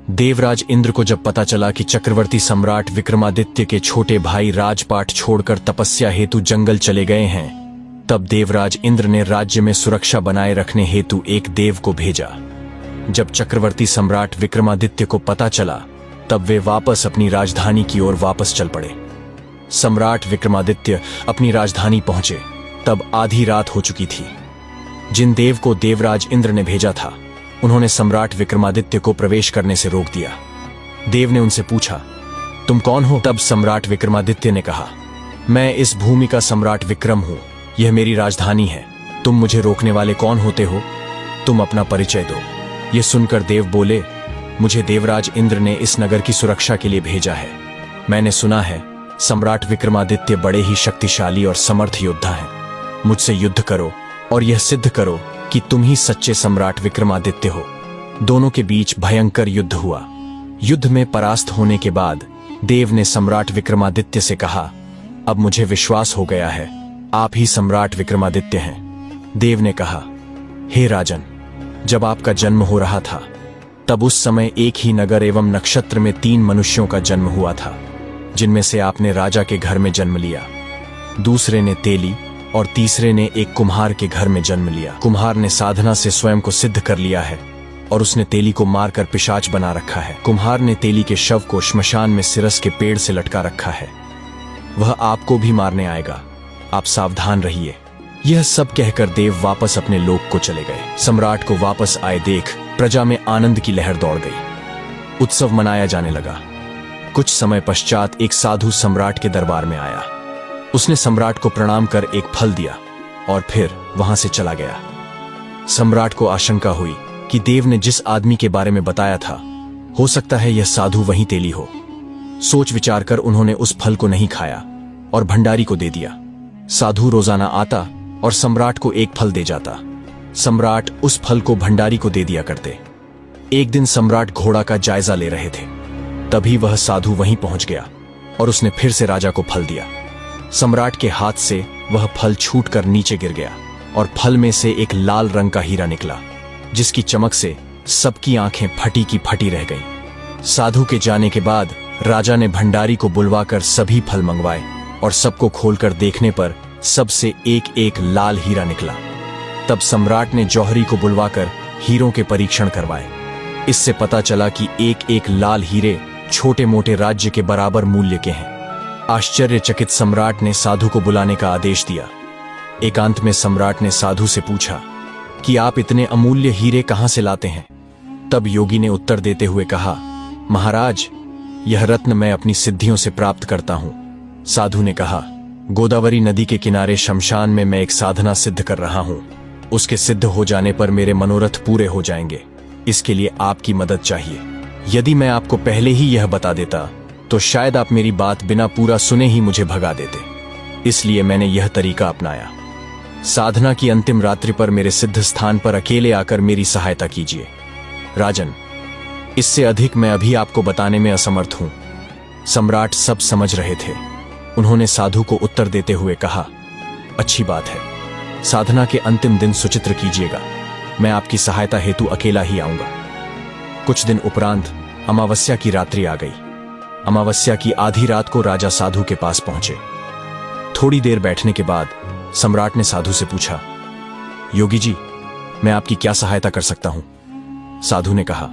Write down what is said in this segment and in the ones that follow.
देवराज इंद्र को जब पता चला कि चक्रवर्ती सम्राट विक्रमादित्य के छोटे भाई राजपाट छोड़कर तपस्या हेतु जंगल चले गए हैं, तब देवराज इंद्र ने राज्य में सुरक्षा बनाए रखने हेतु एक देव को भेजा। जब चक्रवर्ती सम्राट विक्रमादित्य को पता चला, तब वे वापस अपनी राजधानी की ओर वापस चल पड़े। सम्राट विक्रमादित्य अपनी राजधानी पहुंचे तब आधी रात हो चुकी थी। जिन देव को देवराज इंद्र ने भेजा था, उन्होंने सम्राट विक्रमादित्य को प्रवेश करने से रोक दिया। देव ने उनसे पूछा, तुम कौन हो? तब सम्राट विक्रमादित्य ने कहा, मैं इस भूमि का सम्राट विक्रम हूं, यह मेरी राजधानी है। तुम मुझे रोकने वाले कौन होते हो? तुम अपना परिचय दो। यह सुनकर देव बोले, मुझे देवराज इंद्र ने इस नगर की सुरक्षा के लिए भेजा है। मैंने सुना है सम्राट विक्रमादित्य बड़े ही शक्तिशाली और समर्थ योद्धा हैं। मुझसे युद्ध करो और यह सिद्ध करो कि तुम ही सच्चे सम्राट विक्रमादित्य हो। दोनों के बीच भयंकर युद्ध हुआ। युद्ध में परास्त होने के बाद देव ने सम्राट विक्रमादित्य से कहा, अब मुझे विश्वास हो गया है, आप ही सम्राट विक्रमादित्य हैं। देव ने कहा, हे राजन, जब आपका जन्म हो रहा था, तब उस समय एक ही नगर एवं नक्षत्र में 3 मनुष्यों का जन्म हुआ था, जिनमें से आपने राजा के घर में जन्म लिया, दूसरे ने तेली और तीसरे ने एक कुम्हार के घर में जन्म लिया। कुम्हार ने साधना से स्वयं को सिद्ध कर लिया है और उसने तेली को मारकर पिशाच बना रखा है। कुम्हार ने तेली के शव को श्मशान में सिरस के पेड़ से लटका रखा है। वह आपको भी मारने आएगा, आप सावधान रहिए। यह सब कहकर देव वापस अपने लोक को चले गए। सम्राट को वापस आए देख प्रजा में आनंद की लहर दौड़ गई। उत्सव मनाया जाने लगा। कुछ समय पश्चात एक साधु सम्राट के दरबार में आया। उसने सम्राट को प्रणाम कर एक फल दिया और फिर वहां से चला गया। सम्राट को आशंका हुई कि देव ने जिस आदमी के बारे में बताया था, हो सकता है यह साधु वही तेली हो। सोच विचार कर उन्होंने उस फल को नहीं खाया और भंडारी को दे दिया। साधु रोजाना आता और सम्राट को एक फल दे जाता। सम्राट उस फल को भंडारी को दे दिया करते। एक दिन सम्राट घोड़ा का जायजा ले रहे थे, तभी वह साधु वहीं पहुंच गया और उसने फिर से राजा को फल दिया। सम्राट के हाथ से वह फल छूटकर नीचे गिर गया और फल में से एक लाल रंग का हीरा निकला, जिसकी चमक से सबकी आंखें फटी की फटी रह गईं। साधु के जाने के बाद राजा ने भंडारी को बुलवाकर सभी फल मंगवाए और सबको खोलकर देखने पर सबसे एक एक लाल हीरा निकला। तब सम्राट ने जौहरी को बुलवाकर हीरों के परीक्षण करवाए। इससे पता चला कि एक एक लाल हीरे छोटे मोटे राज्य के बराबर मूल्य के हैं। आश्चर्यचकित सम्राट ने साधु को बुलाने का आदेश दिया। एकांत में सम्राट ने साधु से पूछा कि आप इतने अमूल्य हीरे कहां से लाते हैं? तब योगी ने उत्तर देते हुए कहा, महाराज, यह रत्न मैं अपनी सिद्धियों से प्राप्त करता हूं। साधु ने कहा, गोदावरी नदी के किनारे शमशान में मैं एक साधना सिद्ध कर रहा हूं। उसके सिद्ध हो जाने पर मेरे मनोरथ पूरे हो जाएंगे। इसके लिए आपकी मदद चाहिए। यदि मैं आपको पहले ही यह बता देता तो शायद आप मेरी बात बिना पूरा सुने ही मुझे भगा देते। इसलिए मैंने यह तरीका अपनाया। साधना की अंतिम रात्रि पर मेरे सिद्ध स्थान पर अकेले आकर मेरी सहायता कीजिए। राजन, इससे अधिक मैं अभी आपको बताने में असमर्थ हूं। सम्राट सब समझ रहे थे। उन्होंने साधु को उत्तर देते हुए कहा, अच्छी बात है, साधना के अंतिम दिन सुचित्र कीजिएगा। मैं आपकी सहायता हेतु अकेला ही आऊंगा। कुछ दिन उपरांत अमावस्या की रात्रि आ गई। अमावस्या की आधी रात को राजा साधु के पास पहुंचे। थोड़ी देर बैठने के बाद सम्राट ने साधु से पूछा, योगी जी, मैं आपकी क्या सहायता कर सकता हूं? साधु ने कहा,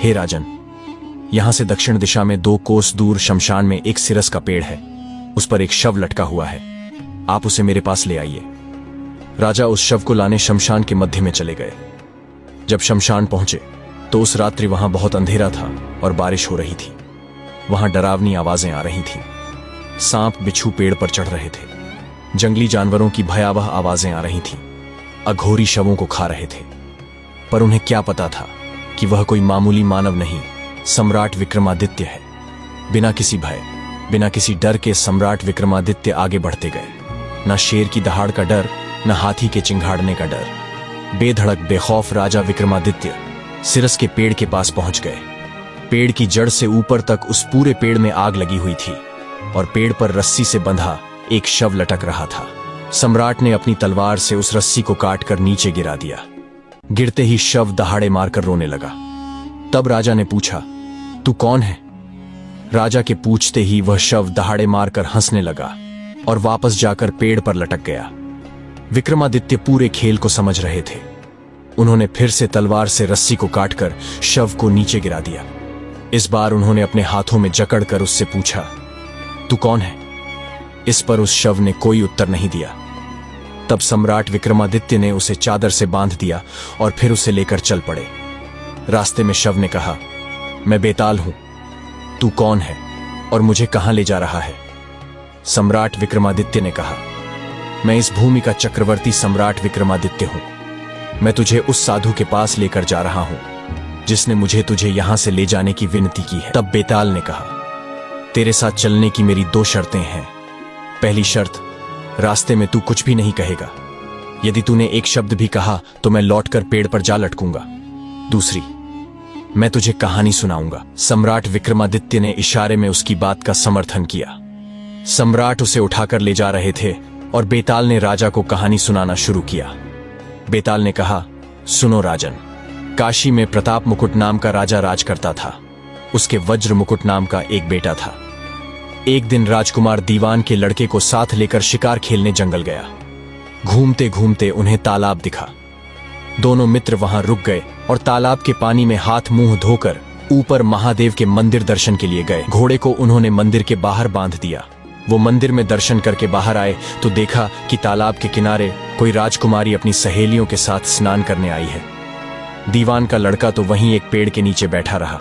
हे राजन, यहां से दक्षिण दिशा में 2 कोस दूर शमशान में एक सिरस का पेड़ है। उस पर एक शव लटका हुआ है। आप उसे मेरे पास ले आइए। राजा उस शव को लाने शमशान के मध्य में चले गए। जब शमशान पहुंचे तो उस रात्रि वहां बहुत अंधेरा था और बारिश हो रही थी। वहां डरावनी आवाजें आ रही थीं। सांप बिच्छू पेड़ पर चढ़ रहे थे। जंगली जानवरों की भयावह आवाजें आ रही थीं। अघोरी शवों को खा रहे थे। पर उन्हें क्या पता था कि वह कोई मामूली मानव नहीं, सम्राट विक्रमादित्य है। बिना किसी भय, बिना किसी डर के सम्राट विक्रमादित्य आगे बढ़ते गए। न शेर की दहाड़ का डर, न हाथी के चिंघाड़ने का डर। बेधड़क बेखौफ राजा विक्रमादित्य सिरस के पेड़ के पास पहुंच गए। पेड़ की जड़ से ऊपर तक उस पूरे पेड़ में आग लगी हुई थी और पेड़ पर रस्सी से बंधा एक शव लटक रहा था। सम्राट ने अपनी तलवार से उस रस्सी को काटकर नीचे गिरा दिया। गिरते ही शव दहाड़े मारकर रोने लगा। तब राजा ने पूछा, तू कौन है? राजा के पूछते ही वह शव दहाड़े मारकर हंसने लगा और वापस जाकर पेड़ पर लटक गया। विक्रमादित्य पूरे खेल को समझ रहे थे। उन्होंने फिर से तलवार से रस्सी को काटकर शव को नीचे गिरा दिया। इस बार उन्होंने अपने हाथों में जकड़कर उससे पूछा, तू कौन है? इस पर उस शव ने कोई उत्तर नहीं दिया। तब सम्राट विक्रमादित्य ने उसे चादर से बांध दिया और फिर उसे लेकर चल पड़े। रास्ते में शव ने कहा, मैं बेताल हूं, तू कौन है और मुझे कहां ले जा रहा है? सम्राट विक्रमादित्य ने कहा, मैं इस भूमि का चक्रवर्ती सम्राट विक्रमादित्य हूं। मैं तुझे उस साधु के पास लेकर जा रहा हूं जिसने मुझे तुझे यहां से ले जाने की विनती की है। तब बेताल ने कहा, तेरे साथ चलने की मेरी 2 शर्तें हैं। पहली शर्त, रास्ते में तू कुछ भी नहीं कहेगा। यदि तूने एक शब्द भी कहा तो मैं लौटकर पेड़ पर जा लटकूंगा। दूसरी, मैं तुझे कहानी सुनाऊंगा। सम्राट विक्रमादित्य ने इशारे में उसकी बात का समर्थन किया। सम्राट उसे उठाकर ले जा रहे थे और बेताल ने राजा को कहानी सुनाना शुरू किया। बेताल ने कहा, सुनो राजन, काशी में प्रताप मुकुट नाम का राजा राज करता था। उसके वज्र मुकुट नाम का एक बेटा था। एक दिन राजकुमार दीवान के लड़के को साथ लेकर शिकार खेलने जंगल गया। घूमते घूमते उन्हें तालाब दिखा। दोनों मित्र वहां रुक गए और तालाब के पानी में हाथ मुंह धोकर ऊपर महादेव के मंदिर दर्शन के लिए गए। घोड़े को उन्होंने मंदिर के बाहर बांध दिया। वो मंदिर में दर्शन करके बाहर आए तो देखा कि तालाब के किनारे कोई राजकुमारी अपनी सहेलियों के साथ स्नान करने आई है। दीवान का लड़का तो वहीं एक पेड़ के नीचे बैठा रहा,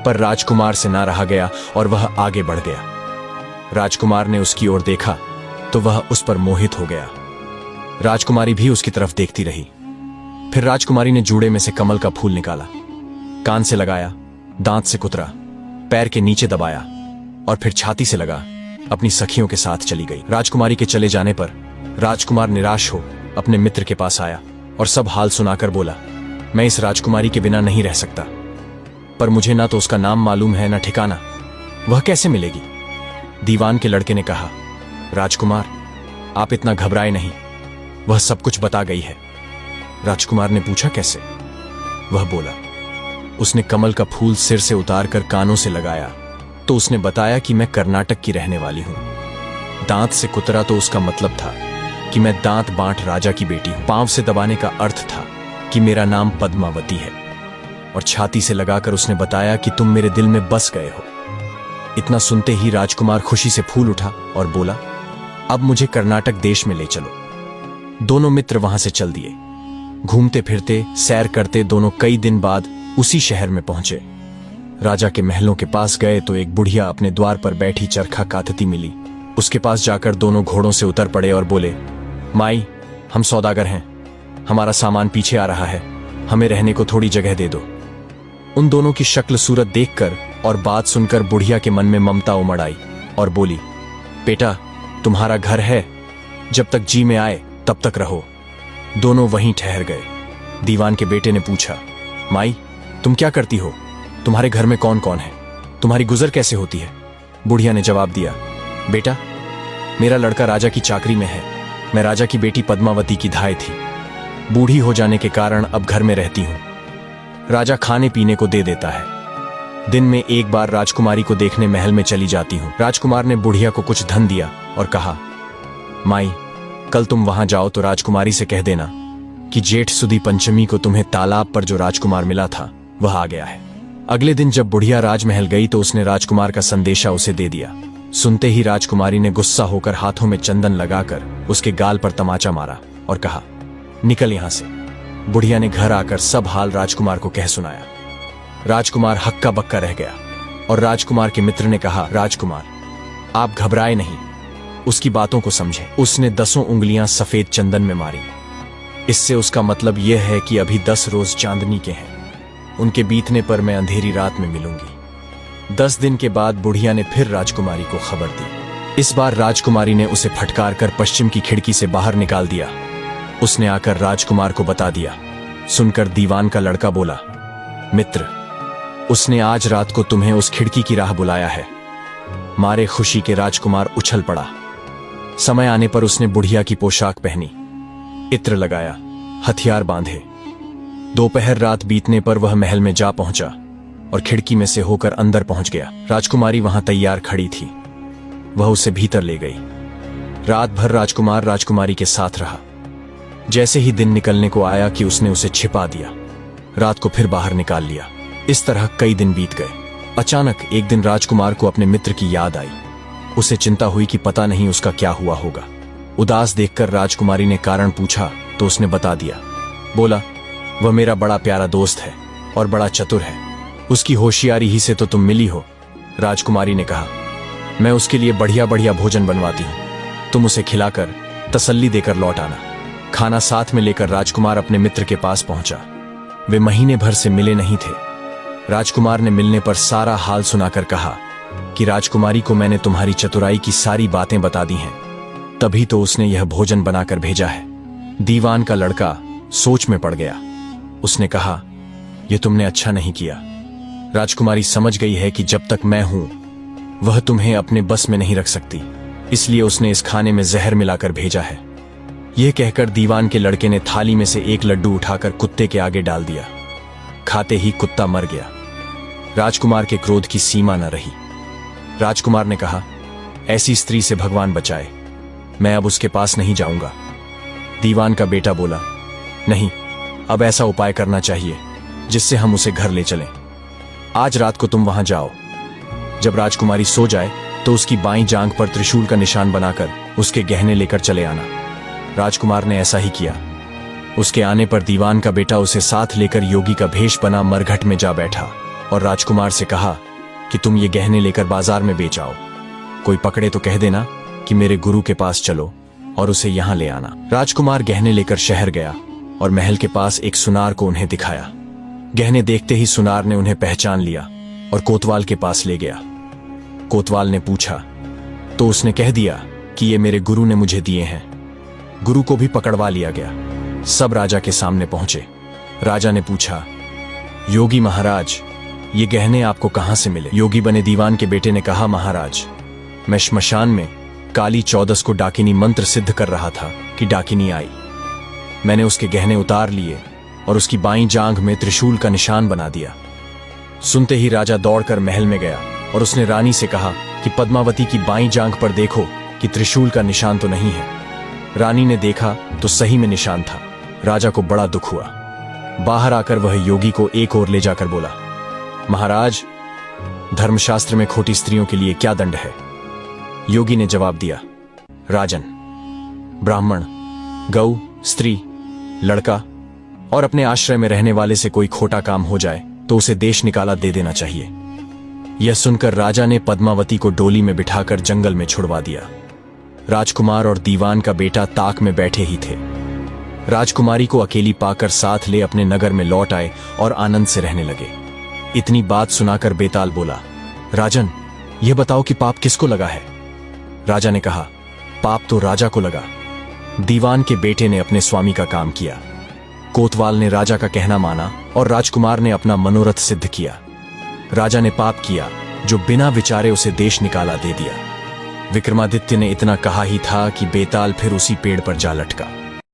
पर राजकुमार से ना रहा गया और वह आगे बढ़ गया। राजकुमार ने उसकी ओर देखा तो वह उस पर मोहित हो गया। राजकुमारी भी उसकी तरफ देखती रही। फिर राजकुमारी ने जूड़े में से कमल का फूल निकाला, कान से लगाया, दांत से कुतरा, पैर के नीचे दबाया और फिर छाती से लगा अपनी सखियों के साथ चली गई। राजकुमारी के चले जाने पर राजकुमार निराश हो अपने मित्र के पास आया और सब हाल सुनाकर बोला, मैं इस राजकुमारी के बिना नहीं रह सकता, पर मुझे ना तो उसका नाम मालूम है ना ठिकाना, वह कैसे मिलेगी? दीवान के लड़के ने कहा, राजकुमार आप इतना घबराए नहीं, वह सब कुछ बता गई है। राजकुमार ने पूछा, कैसे? वह बोला, उसने कमल का फूल सिर से उतारकर कानों से लगाया तो उसने बताया कि मैं कर्नाटक की रहने वाली हूं। दांत से कुतरा तो उसका मतलब था कि मैं दांत बांट राजा की बेटी हूं। पांव से दबाने का अर्थ था कि मेरा नाम पद्मावती है। और छाती से लगाकर उसने बताया कि तुम मेरे दिल में बस गए हो। इतना सुनते ही राजकुमार खुशी से फूल उठा और बोला, अब मुझे कर्नाटक देश में ले चलो। दोनों मित्र वहां से चल दिए। घूमते फिरते सैर करते दोनों कई दिन बाद उसी शहर में पहुंचे। राजा के महलों के पास गए तो एक बुढ़िया अपने द्वार पर बैठी चरखा काटती मिली। उसके पास जाकर दोनों घोड़ों से उतर पड़े और बोले, माई, हम सौदागर हैं, हमारा सामान पीछे आ रहा है, हमें रहने को थोड़ी जगह दे दो। उन दोनों की शक्ल सूरत देखकर और बात सुनकर बुढ़िया के मन में ममता उमड़ आई और बोली, बेटा तुम्हारा घर है, जब तक जी में आए तब तक रहो। दोनों वहीं ठहर गए। दीवान के बेटे ने पूछा, माई तुम क्या करती हो? तुम्हारे घर में कौन कौन है? तुम्हारी गुजर कैसे होती है? बुढ़िया ने जवाब दिया, बेटा मेरा लड़का राजा की चाकरी में है, मैं राजा की बेटी पद्मावती की धाय थी। बूढ़ी हो जाने के कारण अब घर में रहती हूं। राजा खाने पीने को दे देता है। दिन में एक बार राजकुमारी को देखने महल में चली जाती हूं। राजकुमार ने बुढ़िया को कुछ धन दिया और कहा, माई कल तुम वहां जाओ तो राजकुमारी से कह देना कि जेठ सुदी पंचमी को तुम्हें तालाब पर जो राजकुमार मिला था वह आ गया है। अगले दिन जब बुढ़िया राजमहल गई तो उसने राजकुमार का संदेशा उसे दे दिया। सुनते ही राजकुमारी ने गुस्सा होकर हाथों में चंदन लगाकर उसके गाल पर तमाचा मारा और कहा, निकल यहां से। बुढ़िया ने घर आकर सब हाल राजकुमार को कह सुनाया। राजकुमार हक्का बक्का रह गया और राजकुमार के मित्र ने कहा, राजकुमार आप घबराए नहीं, उसकी बातों को समझे। उसने 10 उंगलियां सफेद चंदन में मारी। इससे उसका मतलब यह है कि अभी 10 रोज चांदनी के हैं, उनके बीतने पर मैं अंधेरी रात में मिलूंगी। 10 दिन के बाद बुढ़िया ने फिर राजकुमारी को खबर दी। इस बार राजकुमारी ने उसे फटकार कर पश्चिम की खिड़की से बाहर निकाल दिया। उसने आकर राजकुमार को बता दिया। सुनकर दीवान का लड़का बोला, मित्र उसने आज रात को तुम्हें उस खिड़की की राह बुलाया है। मारे खुशी के राजकुमार उछल पड़ा। समय आने पर उसने बुढ़िया की पोशाक पहनी, इत्र लगाया, हथियार बांधे। दोपहर रात बीतने पर वह महल में जा पहुंचा। और खिड़की में से होकर अंदर पहुंच गया। राजकुमारी वहां तैयार खड़ी थी। वह उसे भीतर ले गई। रात भर राजकुमार राजकुमारी के साथ रहा। जैसे ही दिन निकलने को आया कि उसने उसे छिपा दिया, रात को फिर बाहर निकाल लिया। इस तरह कई दिन बीत गए। अचानक एक दिन राजकुमार को अपने मित्र की याद आई। उसे चिंता हुई कि पता नहीं उसका क्या हुआ होगा। उदास देखकर राजकुमारी ने कारण पूछा तो उसने बता दिया। बोला, वह मेरा बड़ा प्यारा दोस्त है और बड़ा चतुर है। उसकी होशियारी ही से तो तुम मिली हो। राजकुमारी ने कहा, मैं उसके लिए बढ़िया बढ़िया भोजन बनवाती हूं। तुम उसे खिलाकर तसल्ली देकर लौट आना। खाना साथ में लेकर राजकुमार अपने मित्र के पास पहुंचा। वे महीने भर से मिले नहीं थे। राजकुमार ने मिलने पर सारा हाल सुनाकर कहा कि राजकुमारी को मैंने तुम्हारी चतुराई की सारी बातें बता दी हैं, तभी तो उसने यह भोजन बनाकर भेजा है। दीवान का लड़का सोच में पड़ गया। उसने कहा, यह तुमने अच्छा नहीं किया। राजकुमारी समझ गई है कि जब तक मैं हूं वह तुम्हें अपने बस में नहीं रख सकती, इसलिए उसने इस खाने में जहर मिलाकर भेजा है। यह कहकर दीवान के लड़के ने थाली में से एक लड्डू उठाकर कुत्ते के आगे डाल दिया। खाते ही कुत्ता मर गया। राजकुमार के क्रोध की सीमा न रही। राजकुमार ने कहा, ऐसी स्त्री से भगवान बचाए, मैं अब उसके पास नहीं जाऊंगा। दीवान का बेटा बोला, नहीं, अब ऐसा उपाय करना चाहिए जिससे हम उसे घर ले चलें। आज रात को तुम वहां जाओ। जब राजकुमारी सो जाए तो उसकी बाईं जांघ पर त्रिशूल का निशान बनाकर उसके गहने लेकर चले आना। राजकुमार ने ऐसा ही किया। उसके आने पर दीवान का बेटा उसे साथ लेकर योगी का भेष बना मरघट में जा बैठा और राजकुमार से कहा कि तुम ये गहने लेकर बाजार में बेच आओ। कोई पकड़े तो कह देना कि मेरे गुरु के पास चलो और उसे यहां ले आना। राजकुमार गहने लेकर शहर गया और महल के पास एक सुनार को उन्हें दिखाया। गहने देखते ही सुनार ने उन्हें पहचान लिया और कोतवाल के पास ले गया। कोतवाल ने पूछा तो उसने कह दिया कि ये मेरे गुरु ने मुझे दिए हैं। गुरु को भी पकड़वा लिया गया। सब राजा के सामने पहुंचे। राजा ने पूछा, योगी महाराज, ये गहने आपको कहां से मिले? योगी बने दीवान के बेटे ने कहा, महाराज, मैं श्मशान में काली 14 को डाकिनी मंत्र सिद्ध कर रहा था कि डाकिनी आई। मैंने उसके गहने उतार लिए और उसकी बाईं जांघ में त्रिशूल का निशान बना दिया। सुनते ही राजा दौड़कर महल में गया और उसने रानी से कहा कि पद्मावती की बाईं जांघ पर देखो कि त्रिशूल का निशान तो नहीं है। रानी ने देखा तो सही में निशान था। राजा को बड़ा दुख हुआ। बाहर आकर वह योगी को एक ओर ले जाकर बोला, महाराज, धर्मशास्त्र में खोटी स्त्रियों के लिए क्या दंड है? योगी ने जवाब दिया, राजन, ब्राह्मण, गौ, स्त्री, लड़का और अपने आश्रय में रहने वाले से कोई खोटा काम हो जाए तो उसे देश निकाला दे देना चाहिए। यह सुनकर राजा ने पद्मावती को डोली में बिठाकर जंगल में छुड़वा दिया। राजकुमार और दीवान का बेटा ताक में बैठे ही थे। राजकुमारी को अकेली पाकर साथ ले अपने नगर में लौट आए और आनंद से रहने लगे। इतनी बात सुनाकर बेताल बोला, राजन, यह बताओ कि पाप किसको लगा है? राजा ने कहा, पाप तो राजा को लगा। दीवान के बेटे ने अपने स्वामी का काम किया। कोतवाल ने राजा का कहना माना और राजकुमार ने अपना मनोरथ सिद्ध किया। राजा ने पाप किया जो बिना विचारे उसे देश निकाला दे दिया। विक्रमादित्य ने इतना कहा ही था कि बेताल फिर उसी पेड़ पर जा लटका।